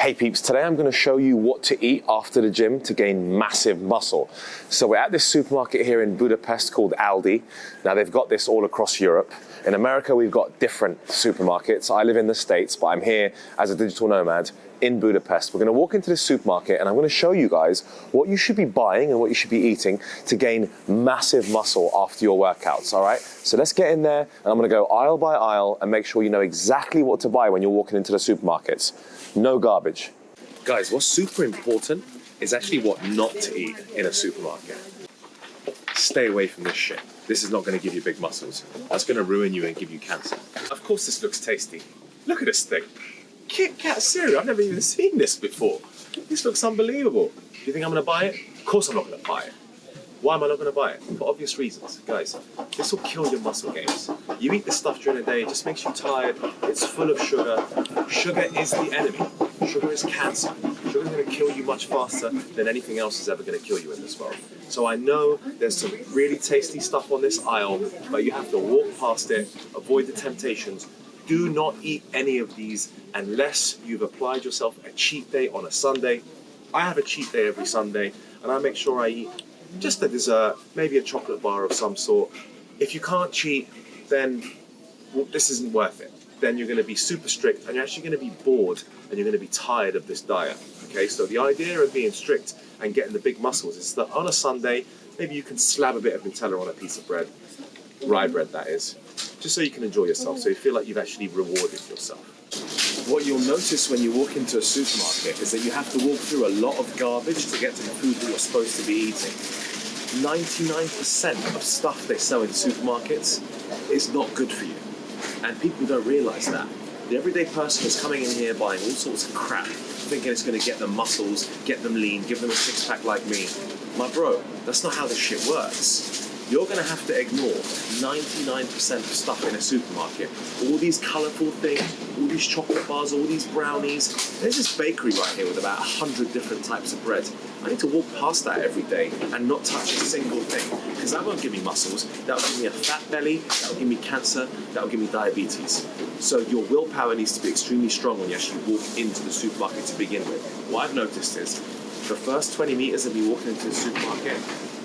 Hey peeps, today I'm going to show you what to eat after the gym to gain massive muscle. So we're at this supermarket here in Budapest called Aldi. Now they've got this all across Europe. In America we've got different supermarkets. I live in the States, but I'm here as a digital nomad in Budapest. We're going to walk into this supermarket and I'm going to show you guys what you should be buying and what you should be eating to gain massive muscle after your workouts, all right? So let's get in there and I'm going to go aisle by aisle and make sure you know exactly what to buy when you're walking into the supermarkets. No garbage. Guys, what's super important is actually what not to eat in a supermarket. Stay away from this shit. This is not going to give you big muscles. That's going to ruin you and give you cancer. Of course this looks tasty. Look at this thing. Kit Kat cereal. I've never even seen this before. This looks unbelievable. Do you think I'm going to buy it? Of course I'm not going to buy it. Why am I not going to buy it? For obvious reasons. Guys, this will kill your muscle gains. You eat this stuff during the day, it just makes you tired. It's full of sugar. Sugar is the enemy. Sugar is cancer. Sugar is going to kill you much faster than anything else is ever going to kill you in this world. So I know there's some really tasty stuff on this aisle, but you have to walk past it, avoid the temptations. Do not eat any of these unless you've applied yourself a cheat day on a Sunday. I have a cheat day every Sunday, and I make sure I eat just a dessert, maybe a chocolate bar of some sort. If you can't cheat, then this isn't worth it. Then you're going to be super strict and you're actually going to be bored and you're going to be tired of this diet. Okay, so the idea of being strict and getting the big muscles is that on a Sunday, maybe you can slab a bit of Nutella on a piece of bread, rye bread that is, just so you can enjoy yourself, so you feel like you've actually rewarded yourself. What you'll notice when you walk into a supermarket is that you have to walk through a lot of garbage to get to the food that you're supposed to be eating. 99% of stuff they sell in supermarkets is not good for you. And people don't realize that. The everyday person is coming in here buying all sorts of crap, thinking it's going to get them muscles, get them lean, give them a six-pack like me. My bro, that's not how this shit works. You're going to have to ignore 99% of stuff in a supermarket. All these colourful things, all these chocolate bars, all these brownies. There's this bakery right here with about 100 different types of bread. I need to walk past that every day and not touch a single thing, because that won't give me muscles, that'll give me a fat belly, that'll give me cancer, that'll give me diabetes. So your willpower needs to be extremely strong when you actually walk into the supermarket to begin with. What I've noticed is the first 20 meters of me walking into the supermarket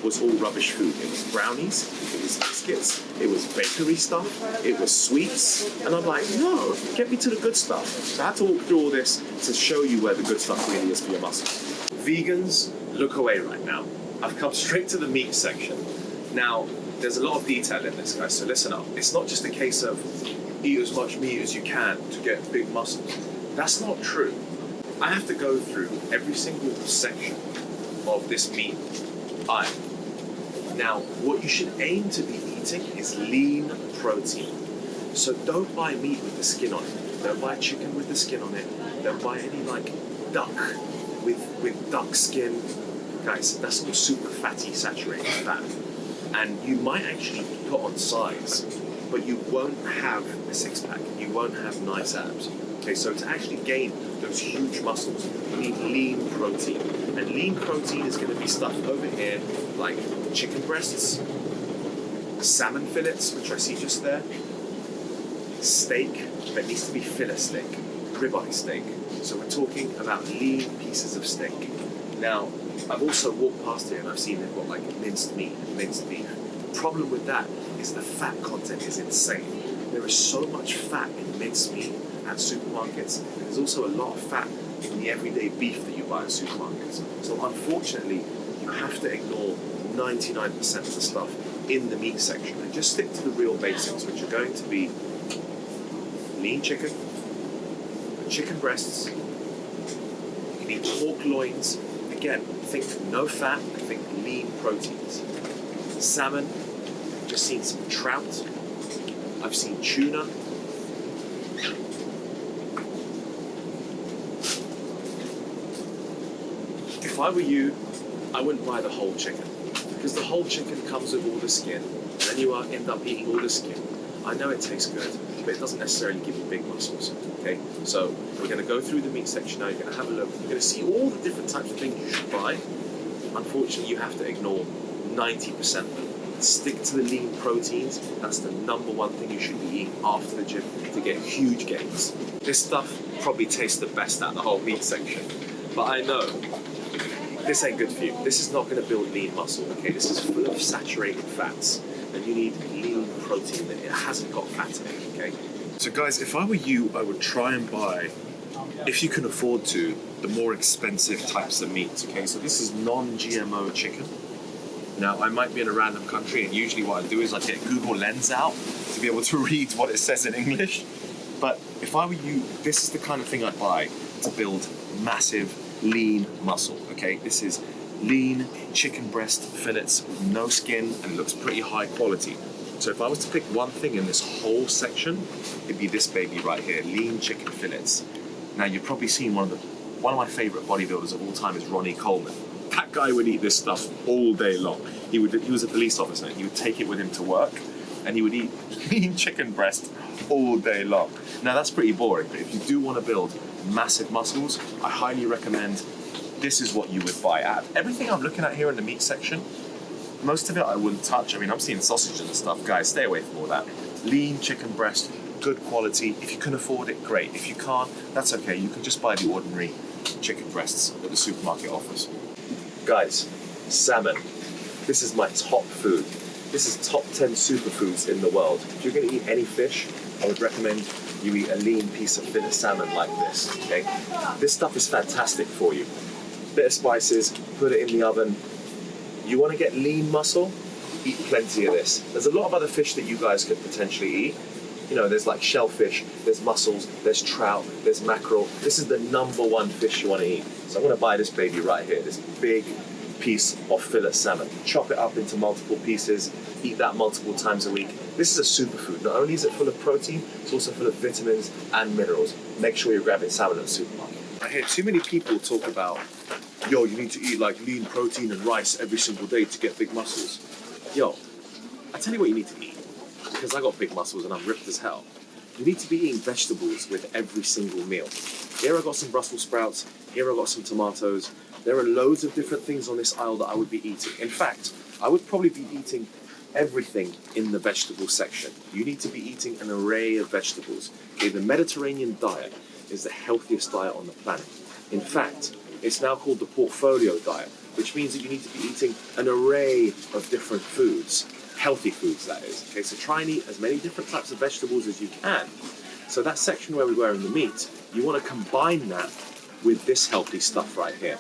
was all rubbish food. It was brownies, it was biscuits, it was bakery stuff, it was sweets, and I'm like, no, get me to the good stuff. So I had to walk through all this to show you where the good stuff really is for your muscles. Vegans, look away right now. I've come straight to the meat section. Now, there's a lot of detail in this, guys, so listen up. It's not just a case of eat as much meat as you can to get big muscles. That's not true. I have to go through every single section of this meat aisle. Now, what you should aim to be eating is lean protein. So don't buy meat with the skin on it. Don't buy chicken with the skin on it. Don't buy any like duck with duck skin. Guys, that's all super fatty, saturated fat. And you might actually put on size, but you won't have a six-pack. You won't have nice abs. Okay, so to actually gain those huge muscles, you need lean protein. And lean protein is going to be stuff over here like chicken breasts, salmon fillets, which I see just there, steak that needs to be fillet steak, ribeye steak. So we're talking about lean pieces of steak. Now, I've also walked past here and I've seen they've got like minced meat and minced beef. The problem with that is the fat content is insane. There is so much fat in minced meat at supermarkets. There's also a lot of fat in the everyday beef that you buy at supermarkets. So unfortunately, you have to ignore 99% of the stuff in the meat section and just stick to the real basics, which are going to be lean chicken, chicken breasts, you can eat pork loins. Again, think no fat, think lean proteins. Salmon, I've just seen some trout, I've seen tuna. If I were you, I wouldn't buy the whole chicken, because the whole chicken comes with all the skin, and then you end up eating all the skin. I know it tastes good, but it doesn't necessarily give you big muscles, okay? So we're going to go through the meat section now, you're going to have a look, you're going to see all the different types of things you should buy. Unfortunately, you have to ignore 90% of them. Stick to the lean proteins. That's the number one thing you should be eating after the gym to get huge gains. This stuff probably tastes the best out of the whole meat section. But I know this ain't good for you. This is not going to build lean muscle, okay? This is full of saturated fats. And you need lean protein that it hasn't got fat in it, okay? So guys, if I were you, I would try and buy, if you can afford to, the more expensive types of meat, okay? So this is non-GMO chicken. Now, I might be in a random country, and usually what I do is I get Google Lens out to be able to read what it says in English. But if I were you, this is the kind of thing I'd buy to build massive, lean muscle, okay? This is lean chicken breast fillets with no skin, and it looks pretty high quality. So if I was to pick one thing in this whole section, it'd be this baby right here, lean chicken fillets. Now, you've probably seen one of my favorite bodybuilders of all time is Ronnie Coleman. That guy would eat this stuff all day long. He was a police officer. He would take it with him to work, and he would eat lean chicken breast all day long. Now that's pretty boring, but if you do want to build massive muscles, I highly recommend this is what you would buy. Out of everything I'm looking at here in the meat section, most of it I wouldn't touch. I mean, I'm seeing sausage and stuff. Guys, stay away from all that. Lean chicken breast, good quality. If you can afford it, great. If you can't, that's okay. You can just buy the ordinary chicken breasts that the supermarket offers. Guys, salmon. This is my top food. This is top 10 superfoods in the world. If you're going to eat any fish, I would recommend you eat a lean piece of fillet salmon like this, okay? This stuff is fantastic for you. Bit of spices, put it in the oven. You want to get lean muscle? Eat plenty of this. There's a lot of other fish that you guys could potentially eat. You know, there's like shellfish, there's mussels, there's trout, there's mackerel. This is the number one fish you want to eat. So I'm going to buy this baby right here, this big piece of fillet salmon. Chop it up into multiple pieces, eat that multiple times a week. This is a superfood. Not only is it full of protein, it's also full of vitamins and minerals. Make sure you're grabbing salmon at the supermarket. I hear too many people talk about, yo, you need to eat like lean protein and rice every single day to get big muscles. Yo, I tell you what you need to eat. Because I got big muscles and I'm ripped as hell. You need to be eating vegetables with every single meal. Here I got some Brussels sprouts, here I got some tomatoes. There are loads of different things on this aisle that I would be eating. In fact, I would probably be eating everything in the vegetable section. You need to be eating an array of vegetables. Okay, the Mediterranean diet is the healthiest diet on the planet. In fact, it's now called the portfolio diet, which means that you need to be eating an array of different foods. Healthy foods, that is. Okay, so try and eat as many different types of vegetables as you can. So that section where we were in the meat, you want to combine that with this healthy stuff right here.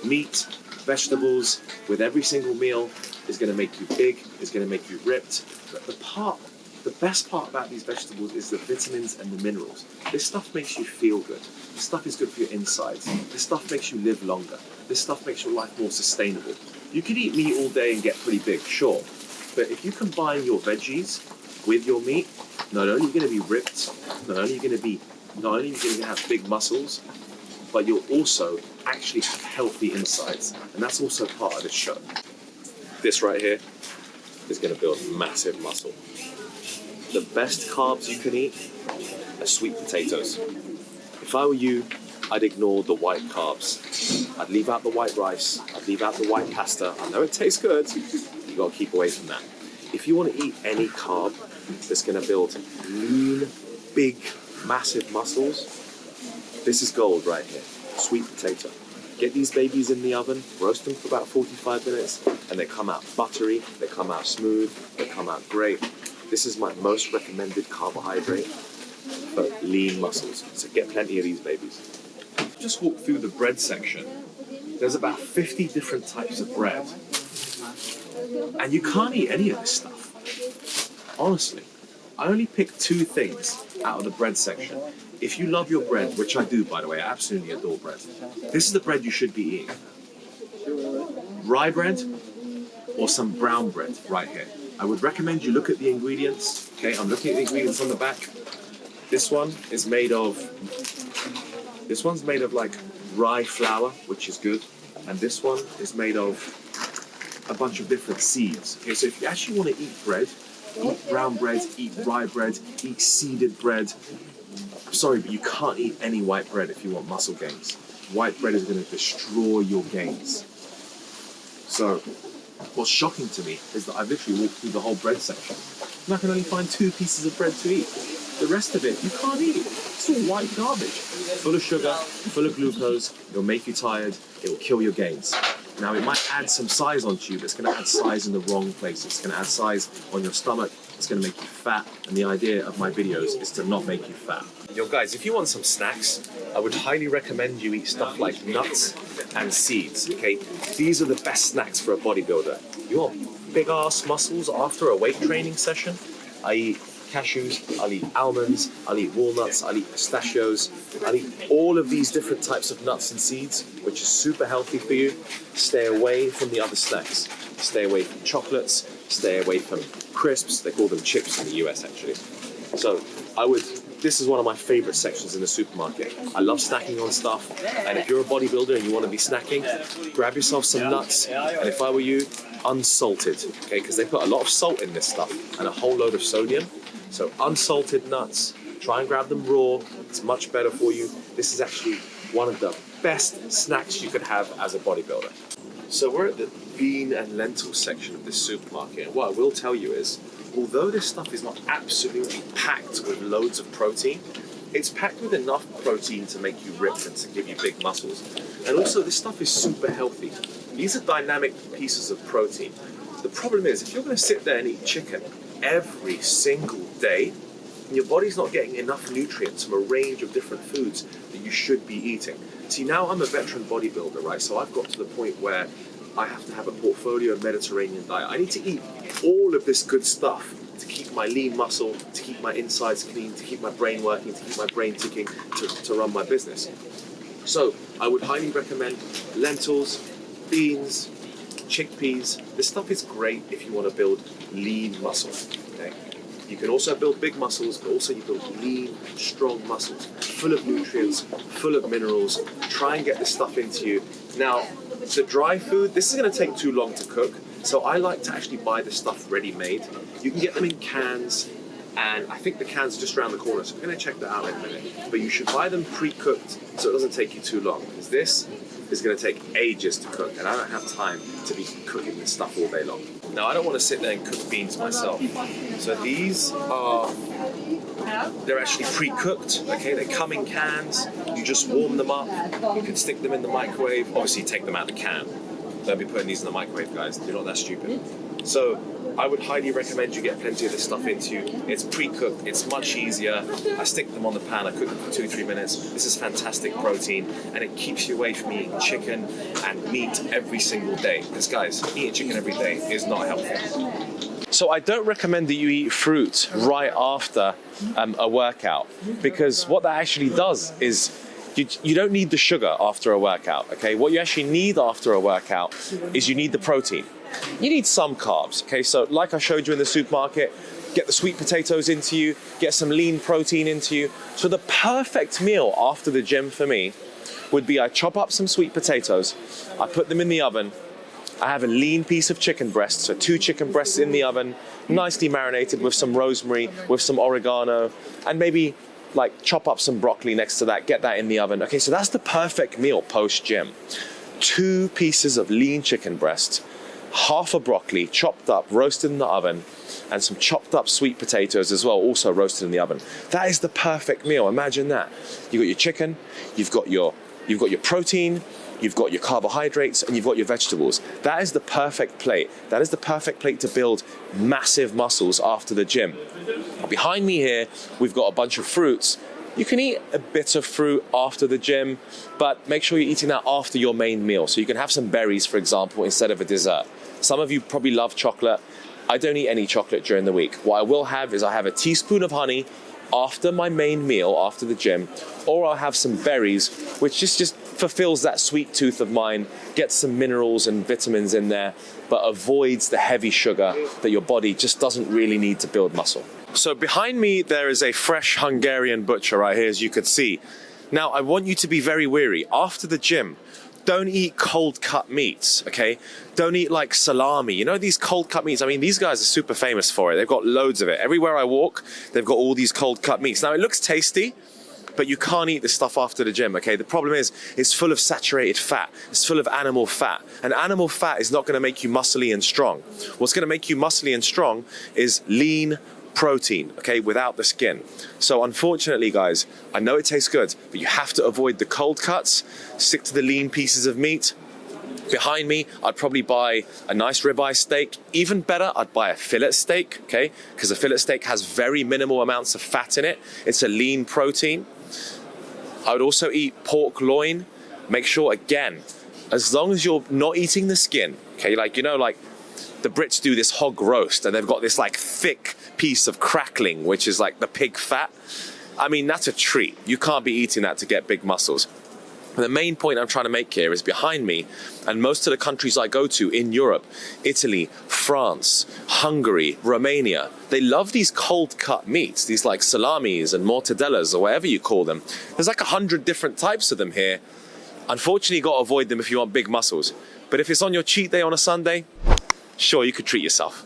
Meat, vegetables, with every single meal is going to make you big, is going to make you ripped. But the best part about these vegetables is the vitamins and the minerals. This stuff makes you feel good. This stuff is good for your insides. This stuff makes you live longer. This stuff makes your life more sustainable. You can eat meat all day and get pretty big, sure. But if you combine your veggies with your meat, not only are you going to be ripped, not only are you going to have big muscles, but you'll also actually have healthy insides. And that's also part of this show. This right here is going to build massive muscle. The best carbs you can eat are sweet potatoes. If I were you, I'd ignore the white carbs. I'd leave out the white rice. I'd leave out the white pasta. I know it tastes good. You got to keep away from that. If you want to eat any carb that's going to build lean, big, massive muscles, this is gold right here. Sweet potato. Get these babies in the oven, roast them for about 45 minutes, and they come out buttery, they come out smooth, they come out great. This is my most recommended carbohydrate for lean muscles. So get plenty of these babies. Just walk through the bread section. There's about 50 different types of bread. And you can't eat any of this stuff. Honestly, I only picked two things out of the bread section. If you love your bread, which I do, by the way, I absolutely adore bread. This is the bread you should be eating. Rye bread or some brown bread right here. I would recommend you look at the ingredients. Okay, I'm looking at the ingredients on the back. This one's made of like rye flour, which is good. And this one is made of a bunch of different seeds. Okay, so if you actually want to eat bread, eat brown bread, eat rye bread, eat seeded bread. Sorry, but you can't eat any white bread if you want muscle gains. White bread is going to destroy your gains. So what's shocking to me is that I've literally walked through the whole bread section and I can only find 2 pieces of bread to eat. The rest of it, you can't eat. It's all white garbage. Full of sugar, full of glucose, it'll make you tired, it will kill your gains. Now, it might add some size onto you, but it's going to add size in the wrong places. It's going to add size on your stomach, it's going to make you fat, and the idea of my videos is to not make you fat. Yo guys, if you want some snacks, I would highly recommend you eat stuff like nuts and seeds, okay? These are the best snacks for a bodybuilder. You want big ass muscles after a weight training session? I eat cashews, I'll eat almonds, I'll eat walnuts, I'll eat pistachios, I'll eat all of these different types of nuts and seeds, which is super healthy for you. Stay away from the other snacks. Stay away from chocolates, stay away from crisps. They call them chips in the US actually. So this is one of my favorite sections in the supermarket. I love snacking on stuff, and if you're a bodybuilder and you want to be snacking, grab yourself some nuts, and if I were you, unsalted, okay? Because they put a lot of salt in this stuff and a whole load of sodium. So unsalted nuts, try and grab them raw. It's much better for you. This is actually one of the best snacks you could have as a bodybuilder. So we're at the bean and lentil section of this supermarket. And what I will tell you is, although this stuff is not absolutely packed with loads of protein, it's packed with enough protein to make you ripped and to give you big muscles. And also this stuff is super healthy. These are dynamic pieces of protein. The problem is, if you're going to sit there and eat chicken every single day, your body's not getting enough nutrients from a range of different foods that you should be eating. See, now I'm a veteran bodybuilder, right? So I've got to the point where I have to have a portfolio of Mediterranean diet. I need to eat all of this good stuff to keep my lean muscle, to keep my insides clean, to keep my brain working, to keep my brain ticking, to run my business. So I would highly recommend lentils, beans, chickpeas. This stuff is great if you want to build lean muscle, okay? You can also build big muscles, but also you build lean, strong muscles, full of nutrients, full of minerals. Try and get this stuff into you. Now, the dry food, this is going to take too long to cook, so I like to actually buy the stuff ready-made. You can get them in cans, and I think the cans are just around the corner, so I'm going to check that out in a minute. But you should buy them pre-cooked so it doesn't take you too long, because this is going to take ages to cook, and I don't have time to be cooking this stuff all day long. Now, I don't want to sit there and cook beans myself, so these are, they're actually pre-cooked, okay? They come in cans, you just warm them up, you can stick them in the microwave, obviously take them out of the can. Don't be putting these in the microwave, guys, you're not that stupid. So I would highly recommend you get plenty of this stuff into you. It's pre-cooked, it's much easier. I stick them on the pan, I cook them for 2-3 minutes. This is fantastic protein, and it keeps you away from eating chicken and meat every single day. Because guys, eating chicken every day is not healthy. So I don't recommend that you eat fruit right after a workout, because what that actually does is you don't need the sugar after a workout, okay? What you actually need after a workout is you need the protein. You need some carbs, okay? So like I showed you in the supermarket, get the sweet potatoes into you, get some lean protein into you. So the perfect meal after the gym for me would be I chop up some sweet potatoes, I put them in the oven, I have a lean piece of chicken breast, so 2 chicken breasts in the oven, nicely marinated with some rosemary, with some oregano, and maybe like chop up some broccoli next to that, get that in the oven. Okay, so that's the perfect meal post-gym. 2 pieces of lean chicken breast, half a broccoli chopped up, roasted in the oven, and some chopped up sweet potatoes as well, also roasted in the oven. That is the perfect meal. Imagine that. You've got your chicken, you've got your protein, you've got your carbohydrates, and you've got your vegetables. That is the perfect plate. That is the perfect plate to build massive muscles after the gym. Behind me here, we've got a bunch of fruits. You can eat a bit of fruit after the gym, but make sure you're eating that after your main meal. So you can have some berries, for example, instead of a dessert. Some of you probably love chocolate. I don't eat any chocolate during the week. What I will have is I have a teaspoon of honey after my main meal, after the gym, or I'll have some berries, which just fulfills that sweet tooth of mine, gets some minerals and vitamins in there, but avoids the heavy sugar that your body just doesn't really need to build muscle. So behind me, there is a fresh Hungarian butcher right here, as you could see. Now, I want you to be very wary. After the gym, don't eat cold cut meats, okay? Don't eat like salami. You know these cold cut meats? I mean, these guys are super famous for it. They've got loads of it. Everywhere I walk, they've got all these cold cut meats. Now, it looks tasty, but you can't eat this stuff after the gym, okay? The problem is, it's full of saturated fat. It's full of animal fat. And animal fat is not gonna make you muscly and strong. What's gonna make you muscly and strong is lean protein, okay, without the skin. So unfortunately, guys, I know it tastes good, but you have to avoid the cold cuts, stick to the lean pieces of meat. Behind me, I'd probably buy a nice ribeye steak. Even better, I'd buy a fillet steak, okay? Because a fillet steak has very minimal amounts of fat in it. It's a lean protein. I would also eat pork loin. Make sure, again, as long as you're not eating the skin, okay? Like, you know, like the Brits do this hog roast and they've got this like thick piece of crackling, which is like the pig fat. I mean, that's a treat. You can't be eating that to get big muscles. The main point I'm trying to make here is behind me, and most of the countries I go to in Europe, Italy, France, Hungary, Romania, they love these cold cut meats, these like salamis and mortadellas or whatever you call them. There's like 100 different types of them here. Unfortunately, you got to avoid them if you want big muscles. But if it's on your cheat day on a Sunday, sure, you could treat yourself.